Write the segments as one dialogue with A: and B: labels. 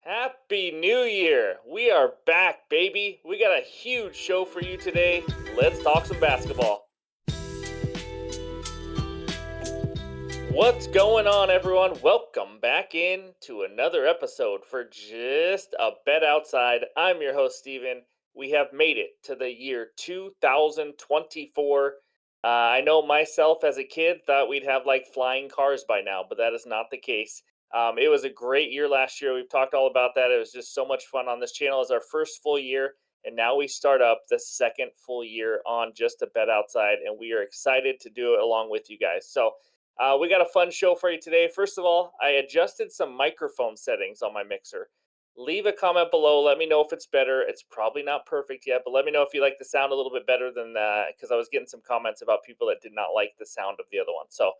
A: Happy New Year! We are back, baby. We got a huge show for you today. Let's talk some basketball. What's going on, everyone? Welcome back in to another episode for Just a Bet Outside. I'm your host, Steven. We have made it to the year 2024. I know myself as a kid thought we'd have like flying cars by now, but that is not the case. It was a great year last year. We've talked all about that. It was just so much fun on this channel. It's our first full year, and now we start up the second full year on Just a Bet Outside, and we are excited to do it along with you guys. So, we got a fun show for you today. First of all, I adjusted some microphone settings on my mixer. Leave a comment below. Let me know if it's better. It's probably not perfect yet, but let me know if you like the sound a little bit better than that, because I was getting some comments about people that did not like the sound of the other one. So,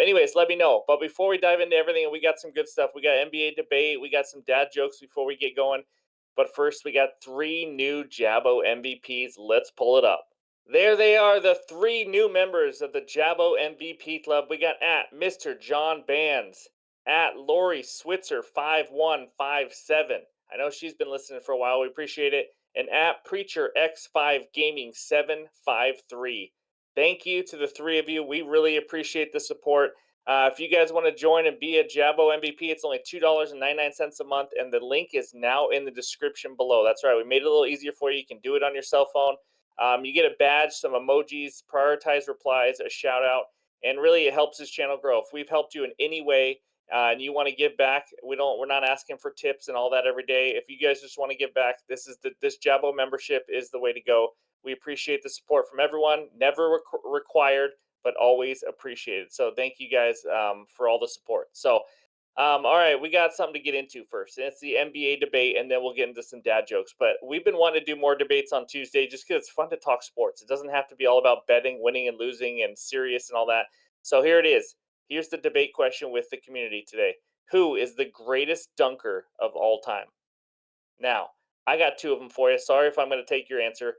A: anyways, let me know. But before we dive into everything, we got some good stuff. We got NBA debate. We got some dad jokes before we get going. But first, we got three new Jabo MVPs. Let's pull it up. There they are, the three new members of the Jabo MVP Club. We got at Mr. John Bands, at Lori Switzer 5157. I know she's been listening for a while. We appreciate it. And at Preacher X5 Gaming 753. Thank you to the three of you. We really appreciate the support. If you guys want to join and be a Jabo MVP, it's only $2.99 a month, and the link is now in the description below. That's right. We made it a little easier for you. You can do it on your cell phone. You get a badge, some emojis, prioritized replies, a shout out, and really it helps this channel grow. If we've helped you in any way and you want to give back, we're not asking for tips and all that every day. If you guys just want to give back, this Jabo membership is the way to go. We appreciate the support from everyone. Never required, but always appreciated. So thank you guys for all the support. So all right, we got something to get into first. And it's the NBA debate, and then we'll get into some dad jokes. But we've been wanting to do more debates on Tuesday just because it's fun to talk sports. It doesn't have to be all about betting, winning, and losing, and serious and all that. So here it is. Here's the debate question with the community today. Who is the greatest dunker of all time? Now, I got two of them for you. Sorry if I'm going to take your answer,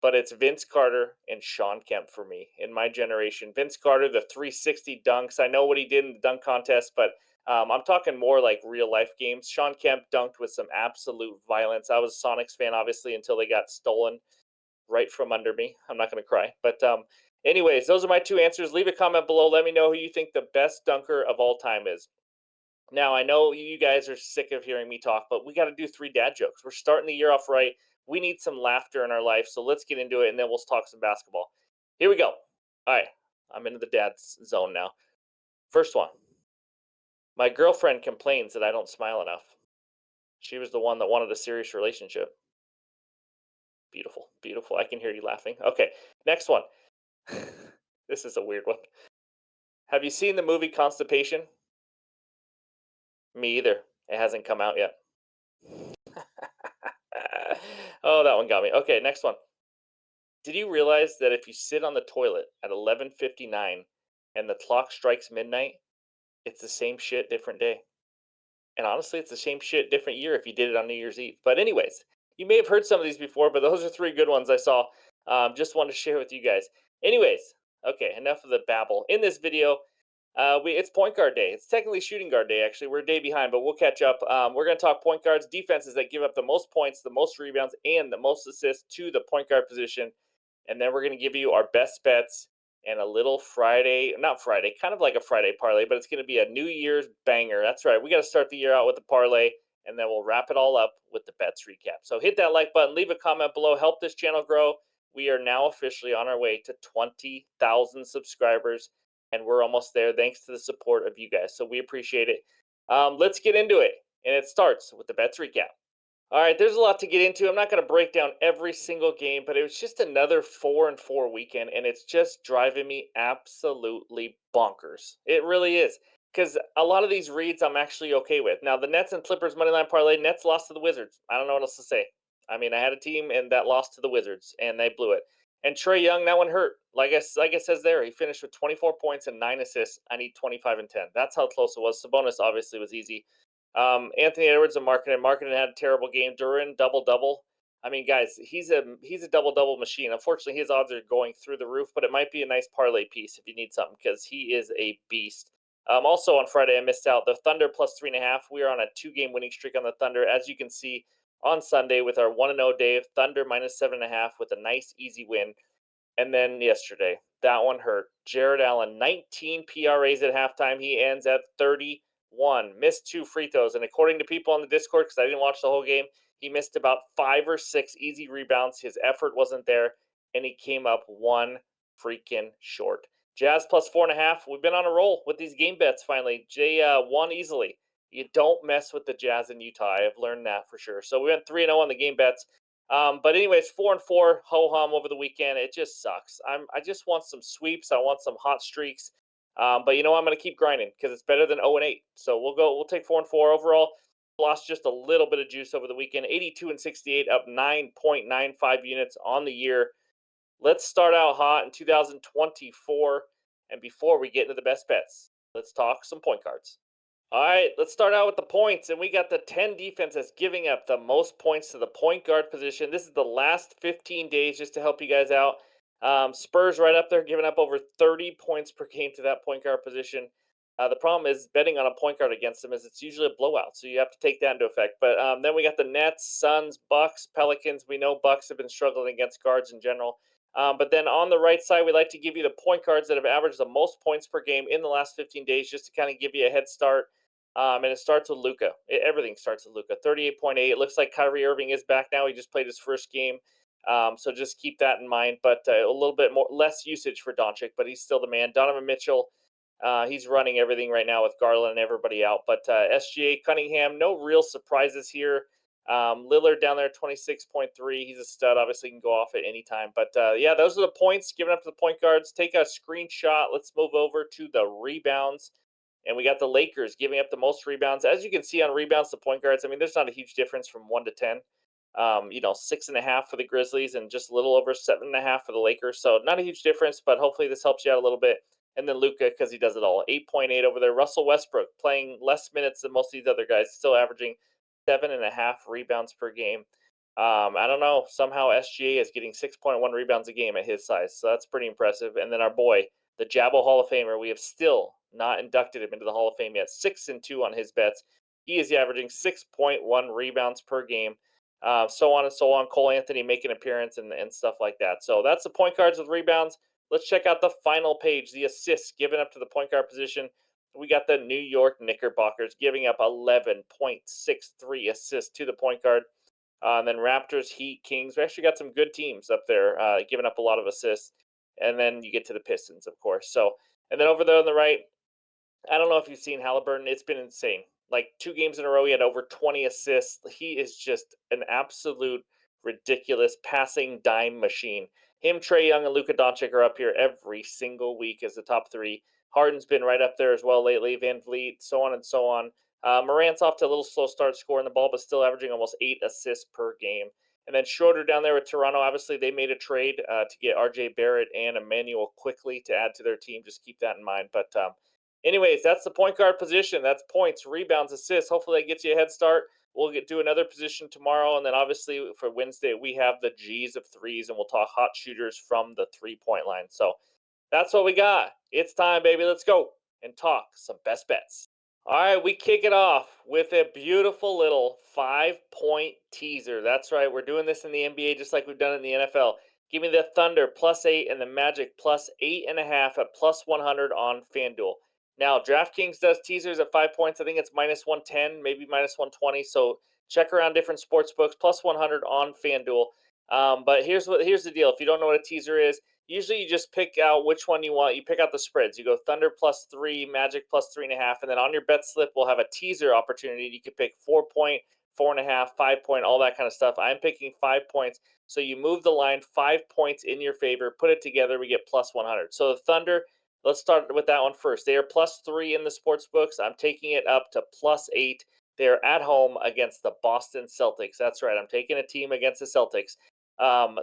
A: but it's Vince Carter and Sean Kemp for me in my generation. Vince Carter, the 360 dunks. I know what he did in the dunk contest, but I'm talking more like real life games. Sean Kemp dunked with some absolute violence. I was a Sonics fan, obviously, until they got stolen right from under me. I'm not going to cry. But, anyways, those are my two answers. Leave a comment below. Let me know who you think the best dunker of all time is. Now, I know you guys are sick of hearing me talk, but we got to do three dad jokes. We're starting the year off right. We need some laughter in our life, so let's get into it, and then we'll talk some basketball. Here we go. All right, I'm into the dad's zone now. First one. My girlfriend complains that I don't smile enough. She was the one that wanted a serious relationship. Beautiful, beautiful. I can hear you laughing. Okay, next one. This is a weird one. Have you seen the movie Constipation? Me either. It hasn't come out yet. Oh, that one got me. Okay, next one. Did you realize that if you sit on the toilet at 11:59 and the clock strikes midnight, it's the same shit, different day? And honestly, it's the same shit, different year if you did it on New Year's Eve. But anyways, you may have heard some of these before, but those are three good ones I saw. Just wanted to share with you guys. Anyways, okay, enough of the babble. In this video, it's point guard day. It's technically shooting guard day, actually. We're a day behind, but we'll catch up. We're going to talk point guards, defenses that give up the most points, the most rebounds, and the most assists to the point guard position. And then we're going to give you our best bets and a little Friday, not Friday, kind of like a Friday parlay, but it's going to be a New Year's banger. That's right. We got to start the year out with the parlay, and then we'll wrap it all up with the bets recap. So hit that like button, leave a comment below, help this channel grow. We are now officially on our way to 20,000 subscribers, and we're almost there thanks to the support of you guys. So we appreciate it. Let's get into it, and it starts with the bets recap. All right, there's a lot to get into. I'm not going to break down every single game, but it was just another 4-4 weekend, and it's just driving me absolutely bonkers. It really is, because a lot of these reads I'm actually okay with. Now, the Nets and Clippers moneyline parlay, Nets lost to the Wizards. I don't know what else to say. I mean, I had a team and that lost to the Wizards, and they blew it. And Trae Young, that one hurt. Like it says there, he finished with 24 points and 9 assists. I need 25 and 10. That's how close it was. Sabonis obviously was easy. Anthony Edwards and Marketing. Marketing had a terrible game. Duran double-double. I mean, guys, he's a double-double machine. Unfortunately, his odds are going through the roof, but it might be a nice parlay piece if you need something because he is a beast. Also on Friday, I missed out. The Thunder plus 3.5. We are on a 2-game winning streak on the Thunder, as you can see on Sunday with our 1-0 day. Thunder minus 7.5 with a nice easy win. And then yesterday, that one hurt. Jared Allen, 19 PRAs at halftime. He ends at 31. Missed 2 free throws. And according to people on the Discord, because I didn't watch the whole game, he missed about 5 or 6 easy rebounds. His effort wasn't there, and he came up one freaking short. Jazz plus 4.5. We've been on a roll with these game bets finally. Jay won easily. You don't mess with the Jazz in Utah. I have learned that for sure. So we went 3-0 on the game bets. But anyways, 4-4 ho hum over the weekend. It just sucks. I just want some sweeps. I want some hot streaks. But you know what? I'm going to keep grinding because it's better than 0-8. So we'll take 4-4 overall. Lost just a little bit of juice over the weekend. 82 and 68, up 9.95 units on the year. Let's start out hot in 2024. And before we get into the best bets, let's talk some point guards. All right, let's start out with the points. And we got the 10 defenses giving up the most points to the point guard position. This is the last 15 days just to help you guys out. Spurs right up there, giving up over 30 points per game to that point guard position. The problem is betting on a point guard against them is it's usually a blowout, so you have to take that into effect. But then we got the Nets, Suns, Bucks, Pelicans. We know Bucks have been struggling against guards in general. But then on the right side, we like to give you the point guards that have averaged the most points per game in the last 15 days, just to kind of give you a head start. And it starts with Luka. Everything starts with Luka. 38.8. It looks like Kyrie Irving is back now. He just played his first game. So just keep that in mind. But a little bit less usage for Doncic, but he's still the man. Donovan Mitchell, he's running everything right now with Garland and everybody out. But SGA Cunningham, no real surprises here. Lillard down there, 26.3. He's a stud. Obviously, can go off at any time. But yeah, those are the points given up to the point guards. Take a screenshot. Let's move over to the rebounds. And we got the Lakers giving up the most rebounds. As you can see on rebounds, the point guards, I mean, there's not a huge difference from 1 to 10. 6.5 for the Grizzlies and just a little over 7.5 for the Lakers. So not a huge difference, but hopefully this helps you out a little bit. And then Luka, because he does it all, 8.8 over there. Russell Westbrook playing less minutes than most of these other guys, still averaging 7.5 rebounds per game. I don't know. Somehow SGA is getting 6.1 rebounds a game at his size, so that's pretty impressive. And then our boy, the Jabbo Hall of Famer, we have still not inducted him into the Hall of Fame yet. 6-2 on his bets. He is averaging 6.1 rebounds per game. So on and so on. Cole Anthony making an appearance and stuff like that. So that's the point guards with rebounds. Let's check out the final page, the assists given up to the point guard position. We got the New York Knickerbockers giving up 11.63 assists to the point guard. And then Raptors, Heat, Kings. We actually got some good teams up there giving up a lot of assists. And then you get to the Pistons, of course. So, and then over there on the right, I don't know if you've seen Halliburton. It's been insane. Like 2 games in a row, he had over 20 assists. He is just an absolute ridiculous passing dime machine. Him, Trae Young, and Luka Doncic are up here every single week as the top 3. Harden's been right up there as well lately. Van Vliet, so on and so on. Morant's off to a little slow start scoring the ball, but still averaging almost 8 assists per game. And then Schroeder down there with Toronto. Obviously, they made a trade to get R.J. Barrett and Emmanuel quickly to add to their team. Just keep that in mind. But anyways, that's the point guard position. That's points, rebounds, assists. Hopefully that gets you a head start. We'll do another position tomorrow. And then obviously for Wednesday, we have the G's of threes, and we'll talk hot shooters from the 3-point line. So that's what we got. It's time, baby. Let's go and talk some best bets. All right, we kick it off with a beautiful little 5-point teaser. That's right. We're doing this in the NBA just like we've done in the NFL. Give me the Thunder +8 and the Magic +8.5 at +100 on FanDuel. Now, DraftKings does teasers at 5 points. I think it's -110, maybe -120. So check around different sports books. +100 on FanDuel. But here's the deal. If you don't know what a teaser is, usually you just pick out which one you want. You pick out the spreads. You go Thunder +3, Magic +3.5, and then on your bet slip we'll have a teaser opportunity. You can pick 4-point, 4.5, 5-point, all that kind of stuff. I'm picking 5 points. So you move the line 5 points in your favor, put it together, we get +100. So the Thunder, let's start with that one first. They are +3 in the sports books. I'm taking it up to +8. They're at home against the Boston Celtics. That's right. I'm taking a team against the Celtics.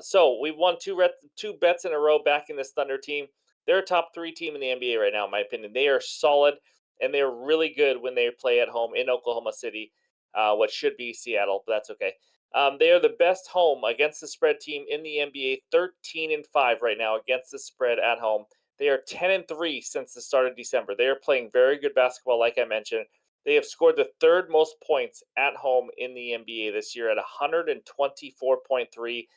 A: So we've won two bets in a row backing this Thunder team. They're a top 3 team in the NBA right now, in my opinion. They are solid, and they're really good when they play at home in Oklahoma City, what should be Seattle, but that's okay. They are the best home against the spread team in the NBA, 13-5 right now against the spread at home. They are 10-3 since the start of December. They are playing very good basketball, like I mentioned. They have scored the third most points at home in the NBA this year at 124.3.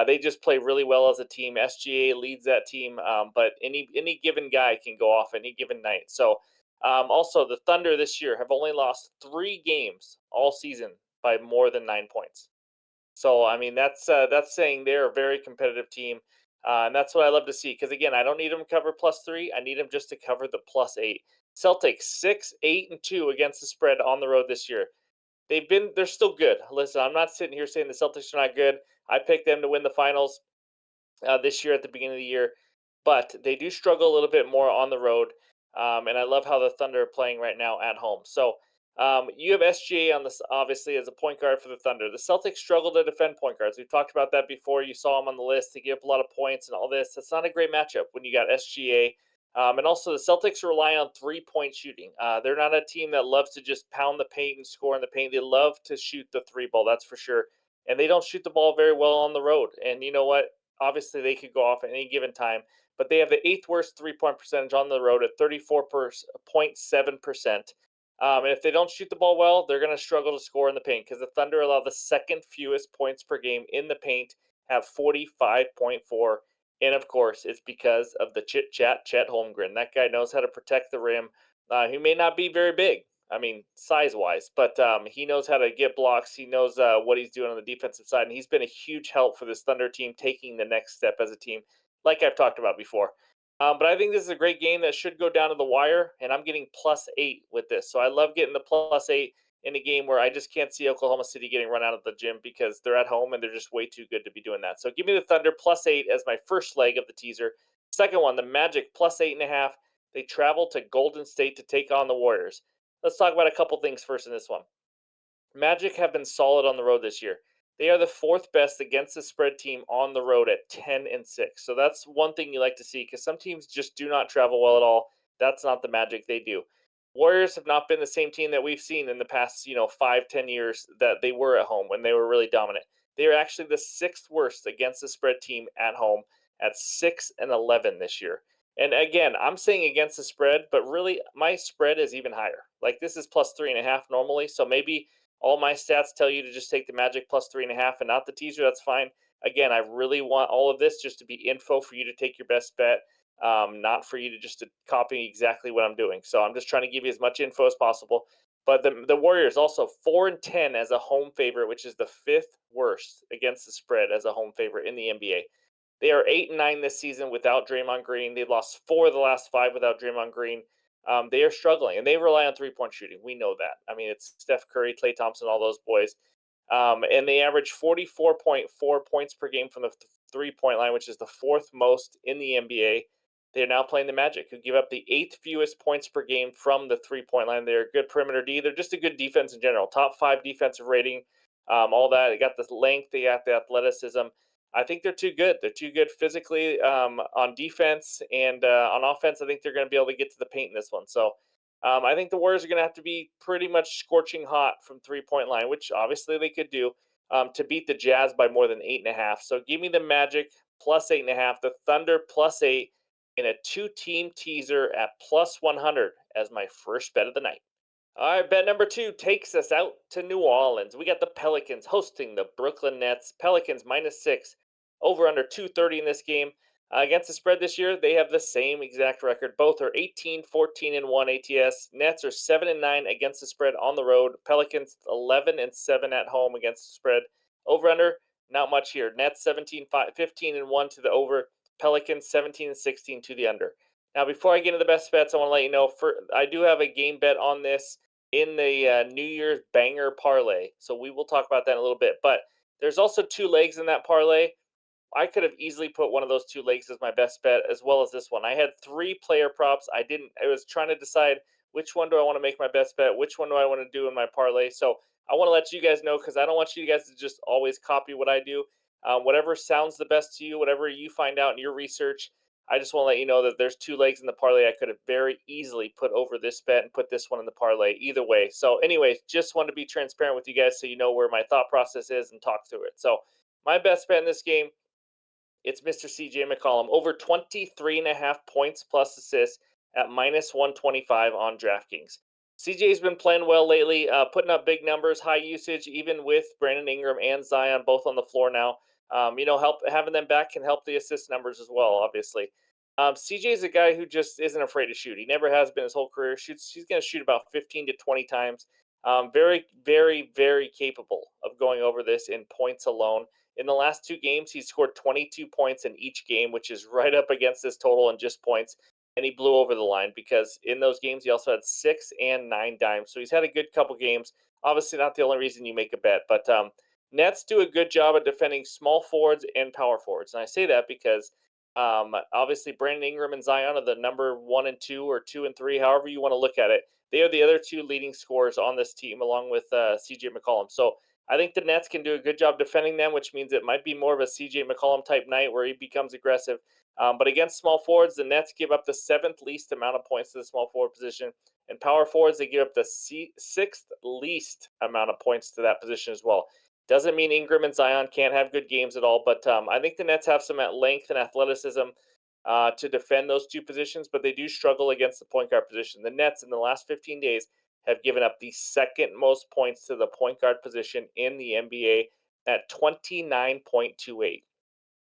A: They just play really well as a team. SGA leads that team, but any given guy can go off any given night. So, also the Thunder this year have only lost 3 games all season by more than 9 points. So I mean that's saying they're a very competitive team, and that's what I love to see. Because again, I don't need them to cover +3. I need them just to cover the +8. Celtics 6-8-2 against the spread on the road this year. They're still good. Listen, I'm not sitting here saying the Celtics are not good. I picked them to win the finals this year at the beginning of the year, but they do struggle a little bit more on the road. And I love how the Thunder are playing right now at home. So you have SGA on this obviously as a point guard for the Thunder. The Celtics struggle to defend point guards. We've talked about that before. You saw them on the list. They give up a lot of points and all this. That's not a great matchup when you got SGA. And also, the Celtics rely on 3-point shooting. They're not a team that loves to just pound the paint and score in the paint. They love to shoot the three ball, that's for sure. And they don't shoot the ball very well on the road. And you know what? Obviously, they could go off at any given time, but they have the eighth worst 3-point percentage on the road at 34.7%. And if they don't shoot the ball well, they're going to struggle to score in the paint because the Thunder allow the second fewest points per game in the paint, have 45.4. And of course, it's because of the chit chat Chet Holmgren. That guy knows how to protect the rim. He may not be very big, I mean, size wise, but he knows how to get blocks. He knows what he's doing on the defensive side, and he's been a huge help for this Thunder team taking the next step as a team, like I've talked about before. But I think this is a great game that should go down to the wire, and I'm getting +8 with this. So I love getting the +8 in a game where I just can't see Oklahoma City getting run out of the gym because they're at home and they're just way too good to be doing that. So give me the Thunder +8 as my first leg of the teaser. Second one, the Magic +8.5. They travel to Golden State to take on the Warriors. Let's talk about a couple things first in this one. Magic have been solid on the road this year. They are the fourth best against the spread team on the road at 10-6. So that's one thing you like to see because some teams just do not travel well at all. That's not the Magic they do. Warriors have not been the same team that we've seen in the past, 5, 10 years that they were at home when they were really dominant. They are actually the sixth worst against the spread team at home at 6-11 this year. And again, I'm saying against the spread, but really my spread is even higher. Like this is +3.5 normally, so maybe all my stats tell you to just take the Magic +3.5 and not the teaser. That's fine. Again, I really want all of this just to be info for you to take your best bet, not for you to just to copy exactly what I'm doing. So I'm just trying to give you as much info as possible. But the Warriors also 4-10 as a home favorite, which is the fifth worst against the spread as a home favorite in the NBA. They are 8-9 this season without Draymond Green. They've lost 4 of the last 5 without Draymond Green. They are struggling, and they rely on 3-point shooting. We know that. I mean, it's Steph Curry, Klay Thompson, all those boys. And they average 44.4 points per game from the 3-point line, which is the fourth most in the NBA. They're now playing the Magic, who give up the eighth fewest points per game from the 3-point line. They're a good perimeter D. They're just a good defense in general. Top 5 defensive rating, all that. They got the length, they got the athleticism. I think they're too good. They're too good physically on defense and on offense. I think they're going to be able to get to the paint in this one. So I think the Warriors are going to have to be pretty much scorching hot from 3-point line, which obviously they could do to beat the Jazz by more than 8.5. So give me the Magic +8.5, the Thunder +8 in a two-team teaser at +100 as my first bet of the night. All right, bet number 2 takes us out to New Orleans. We got the Pelicans hosting the Brooklyn Nets. Pelicans -6, over under 230 in this game. Against the spread this year, they have the same exact record. Both are 18-14-1 ATS. Nets are 7-9 against the spread on the road. Pelicans 11-7 at home against the spread. Over under, not much here. Nets 15-1 to the over. Pelicans 17-16 to the under. Now, before I get into the best bets, I want to let you know I do have a game bet on this in the New Year's banger parlay. So we will talk about that in a little bit. But there's also 2 legs in that parlay. I could have easily put one of those 2 legs as my best bet, as well as this one. I had 3 player props. I was trying to decide which one do I want to make my best bet, which one do I want to do in my parlay. So I want to let you guys know because I don't want you guys to just always copy what I do. Whatever sounds the best to you, whatever you find out in your research, I just want to let you know that there's 2 legs in the parlay. I could have very easily put over this bet and put this one in the parlay either way. So anyways, just want to be transparent with you guys so you know where my thought process is and talk through it. So my best bet in this game, It's Mr. CJ McCollum, over 23.5 points plus assists at minus 125 on DraftKings. CJ's been playing well lately, putting up big numbers, high usage, even with Brandon Ingram and Zion both on the floor now. Help having them back can help the assist numbers as well, obviously. CJ is a guy who just isn't afraid to shoot. He never has been his whole career. He's going to shoot about 15 to 20 times. Very, very, very capable of going over this in points alone. In the last two games, he scored 22 points in each game, which is right up against this total in just points. And he blew over the line because in those games, he also had 6 and 9 dimes. So he's had a good couple games. Obviously, not the only reason you make a bet, but Nets do a good job at defending small forwards and power forwards. And I say that because obviously Brandon Ingram and Zion are the number 1 and 2 or 2 and 3, however you want to look at it. They are the other two leading scorers on this team, along with CJ McCollum. So I think the Nets can do a good job defending them, which means it might be more of a CJ McCollum type night where he becomes aggressive. But against small forwards, the Nets give up the seventh least amount of points to the small forward position. And power forwards, they give up the sixth least amount of points to that position as well. Doesn't mean Ingram and Zion can't have good games at all, but I think the Nets have some length and athleticism to defend those two positions, but they do struggle against the point guard position. The Nets in the last 15 days have given up the second most points to the point guard position in the NBA at 29.28.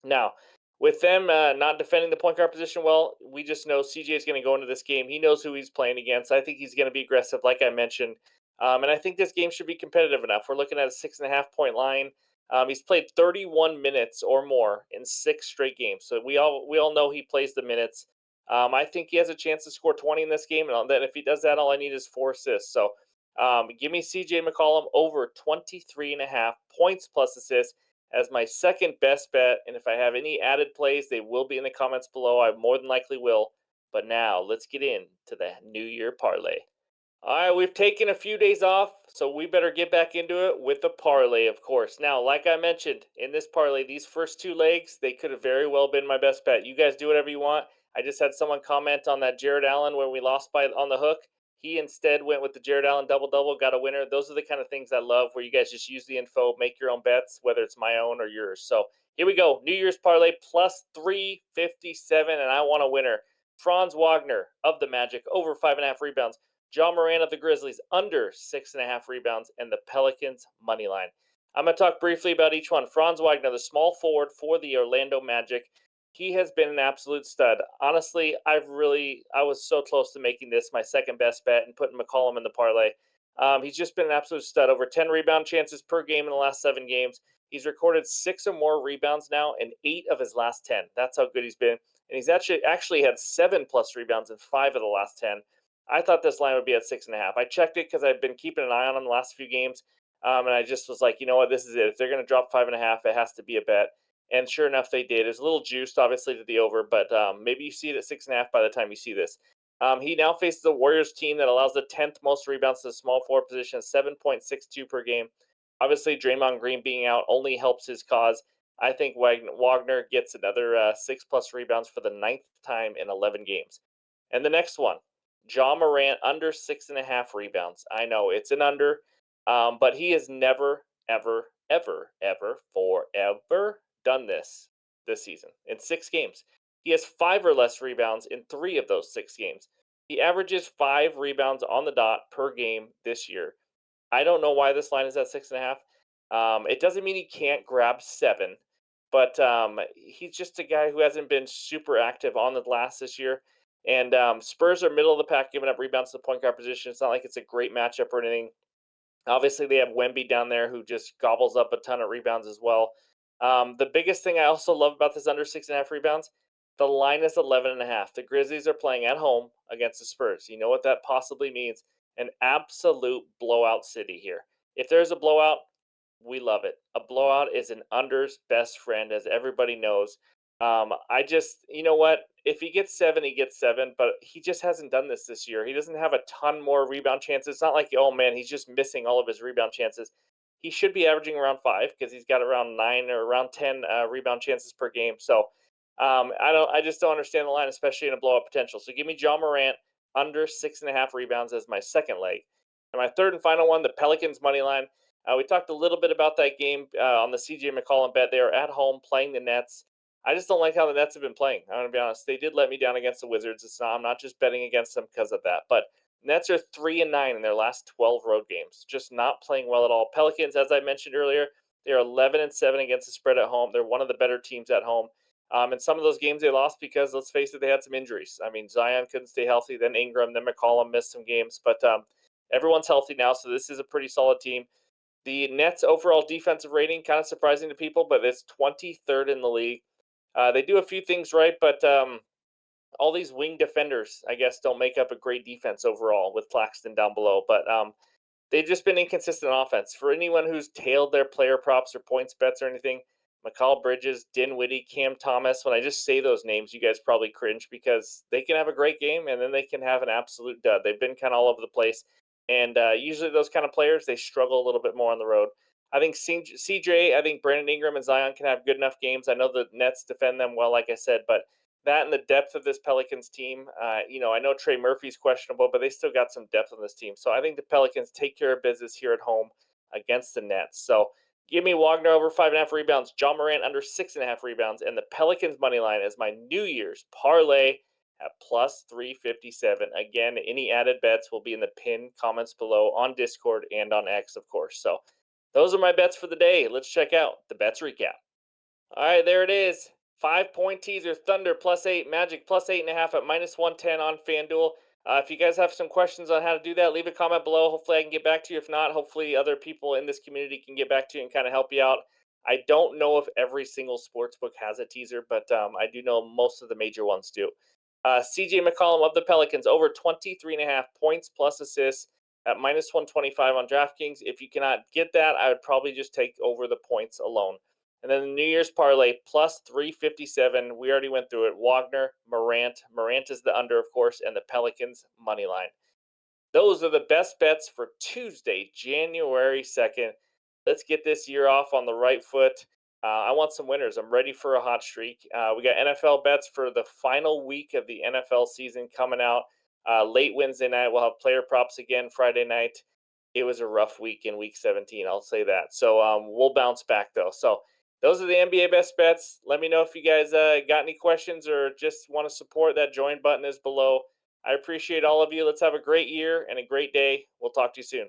A: Now, with them not defending the point guard position well, we just know CJ is going to go into this game. He knows who he's playing against. I think he's going to be aggressive, like I mentioned. And I think this game should be competitive enough. We're looking at a 6.5 point line. He's played 31 minutes or more in 6 straight games. So we all know he plays the minutes. I think he has a chance to score 20 in this game. And then if he does that, all I need is 4 assists. So give me CJ McCollum over 23.5 points plus assists as my second best bet. And if I have any added plays, they will be in the comments below. I more than likely will. But now let's get into the New Year parlay. All right, we've taken a few days off, so we better get back into it with the parlay, of course. Now, like I mentioned, in this parlay, these first two legs, they could have very well been my best bet. You guys do whatever you want. I just had someone comment on that Jared Allen where we lost by on the hook. He instead went with the Jared Allen double-double, got a winner. Those are the kind of things I love where you guys just use the info, make your own bets, whether it's my own or yours. So here we go. New Year's parlay plus 357, and I want a winner. Franz Wagner of the Magic, over 5.5 rebounds. John Moran of the Grizzlies, under 6.5 rebounds, and the Pelicans money line. I'm going to talk briefly about each one. Franz Wagner, the small forward for the Orlando Magic. He has been an absolute stud. Honestly, I was so close to making this my second best bet and putting McCollum in the parlay. He's just been an absolute stud. Over 10 rebound chances per game in the last 7 games. He's recorded 6 or more rebounds now in 8 of his last 10. That's how good he's been. And he's actually had 7 plus rebounds in 5 of the last 10. I thought this line would be at 6.5. I checked it because I've been keeping an eye on him the last few games, and I just was like, you know what, this is it. If they're going to drop 5.5, it has to be a bet. And sure enough, they did. It's a little juiced, obviously, to the over, but maybe you see it at 6.5 by the time you see this. He now faces a Warriors team that allows the 10th most rebounds to the small forward position, 7.62 per game. Obviously, Draymond Green being out only helps his cause. I think Wagner gets another 6 plus rebounds for the 9th time in 11 games. And the next one, John Morant under 6.5 rebounds. I know it's an under, but he has never, ever, ever, ever, forever done this season in 6 games. He has 5 or less rebounds in 3 of those 6 games. He averages 5 rebounds on the dot per game this year. I don't know why this line is at 6.5. It doesn't mean he can't grab 7, but he's just a guy who hasn't been super active on the glass this year. And Spurs are middle of the pack, giving up rebounds to the point guard position. It's not like it's a great matchup or anything. Obviously, they have Wemby down there who just gobbles up a ton of rebounds as well. The biggest thing I also love about this under 6.5 rebounds, the line is 11.5. The Grizzlies are playing at home against the Spurs. You know what that possibly means? An absolute blowout city here. If there's a blowout, we love it. A blowout is an under's best friend, as everybody knows. You know what? If he gets 7, he gets 7, but he just hasn't done this year. He doesn't have a ton more rebound chances. It's not like, oh man, he's just missing all of his rebound chances. He should be averaging around 5 because he's got around 9 or around 10 rebound chances per game. So I just don't understand the line, especially in a blowout potential. So give me John Morant under 6.5 rebounds as my second leg. And my third and final one, the Pelicans money line. We talked a little bit about that game on the CJ McCollum bet. They are at home playing the Nets. I just don't like how the Nets have been playing. I'm gonna be honest. They did let me down against the Wizards. I'm not just betting against them because of that. But Nets are 3-9 in their last 12 road games. Just not playing well at all. Pelicans, as I mentioned earlier, they're 11-7 against the spread at home. They're one of the better teams at home. And some of those games they lost because, let's face it, they had some injuries. I mean, Zion couldn't stay healthy, then Ingram, then McCollum missed some games. But everyone's healthy now, so this is a pretty solid team. The Nets' overall defensive rating, kind of surprising to people, but it's 23rd in the league. They do a few things right, but all these wing defenders, I guess, don't make up a great defense overall with Claxton down below. But they've just been inconsistent on offense. For anyone who's tailed their player props or points bets or anything, McCall Bridges, Dinwiddie, Cam Thomas, when I just say those names, you guys probably cringe because they can have a great game and then they can have an absolute dud. They've been kind of all over the place. And usually those kind of players, they struggle a little bit more on the road. I think CJ, I think Brandon Ingram and Zion can have good enough games. I know the Nets defend them well, like I said, but that and the depth of this Pelicans team, I know Trey Murphy's questionable, but they still got some depth on this team. So I think the Pelicans take care of business here at home against the Nets. So give me Wagner over 5.5 rebounds, John Morant under 6.5 rebounds, and the Pelicans money line as my New Year's parlay at plus 357. Again, any added bets will be in the pinned comments below on Discord and on X, of course. So those are my bets for the day. Let's check out the bets recap. All right, there it is. 5 point teaser Thunder +8, Magic +8.5 at -110 on FanDuel. If you guys have some questions on how to do that, leave a comment below. Hopefully, I can get back to you. If not, hopefully, other people in this community can get back to you and kind of help you out. I don't know if every single sports book has a teaser, but I do know most of the major ones do. CJ McCollum of the Pelicans over 23.5 points plus assists at -125 on DraftKings. If you cannot get that, I would probably just take over the points alone. And then the New Year's parlay plus 357. We already went through it. Wagner, Morant. Morant is the under, of course, and the Pelicans money line. Those are the best bets for Tuesday, January 2nd. Let's get this year off on the right foot. I want some winners. I'm ready for a hot streak. We got NFL bets for the final week of the NFL season coming out. Late Wednesday night, we'll have player props again Friday night. It was a rough week in week 17, I'll say that. So we'll bounce back, though. So those are the NBA best bets. Let me know if you guys got any questions or just want to support. That join button is below. I appreciate all of you. Let's have a great year and a great day. We'll talk to you soon.